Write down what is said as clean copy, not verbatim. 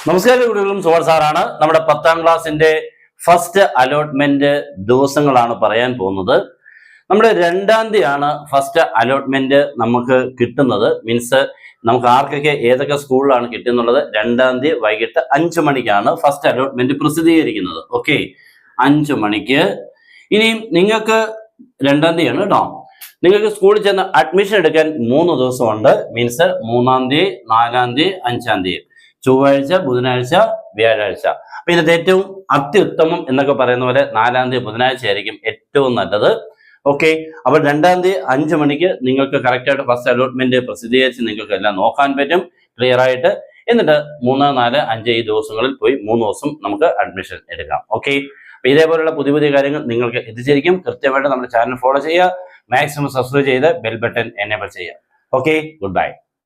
നമസ്കാരം കുട്ടികളും. സുവർ സാറാണ്. നമ്മുടെ 10ാം ക്ലാസ്സിന്റെ ഫസ്റ്റ് അലോട്ട്മെന്റ് ദിവസങ്ങളാണ് പറയാൻ പോകുന്നത്. നമ്മുടെ 2ാം തീയതിയാണ് ഫസ്റ്റ് അലോട്ട്മെന്റ് നമുക്ക് കിട്ടുന്നത്. മീൻസ് നമുക്ക് ആർക്കൊക്കെ ഏതൊക്കെ സ്കൂളിലാണ് കിട്ടുന്നുള്ളത് 2ാം തീയതി വൈകിട്ട് 5 മണിക്കാണ് ഫസ്റ്റ് അലോട്ട്മെന്റ് പ്രസിദ്ധീകരിക്കുന്നത്. ഓക്കെ, 5 മണിക്ക്. ഇനിയും നിങ്ങൾക്ക് 2ാം തീയതിയാണ് കേട്ടോ. നിങ്ങൾക്ക് സ്കൂളിൽ ചെന്ന് അഡ്മിഷൻ എടുക്കാൻ 3 ദിവസമുണ്ട്. മീൻസ് 3ാം തീയതി, 4ാം തീയതി, 5ാം തീയതി, ചൊവ്വാഴ്ച, ബുധനാഴ്ച, വ്യാഴാഴ്ച. അപ്പൊ ഇതിനകത്ത് ഏറ്റവും അത്യുത്തമം എന്നൊക്കെ പറയുന്ന പോലെ 4ാം തീയതി ബുധനാഴ്ച ആയിരിക്കും ഏറ്റവും നല്ലത്. ഓക്കെ, അപ്പോൾ 2ാം തീയതി 5 മണിക്ക് നിങ്ങൾക്ക് കറക്റ്റായിട്ട് ഫസ്റ്റ് അലോട്ട്മെന്റ് പ്രസിദ്ധീകരിച്ച് നിങ്ങൾക്ക് എല്ലാം നോക്കാൻ പറ്റും ക്ലിയർ ആയിട്ട്. എന്നിട്ട് 3, 4, 5 ഈ ദിവസങ്ങളിൽ പോയി 3 ദിവസം നമുക്ക് അഡ്മിഷൻ എടുക്കാം. ഓക്കെ, അപ്പൊ ഇതേപോലുള്ള പുതിയ കാര്യങ്ങൾ നിങ്ങൾക്ക് എത്തിച്ചിരിക്കും. കൃത്യമായിട്ട് നമ്മുടെ ചാനൽ ഫോളോ ചെയ്യുക, മാക്സിമം സബ്സ്ക്രൈബ് ചെയ്ത് ബെൽ ബട്ടൺ എനേബിൾ ചെയ്യുക. Okay, good bye.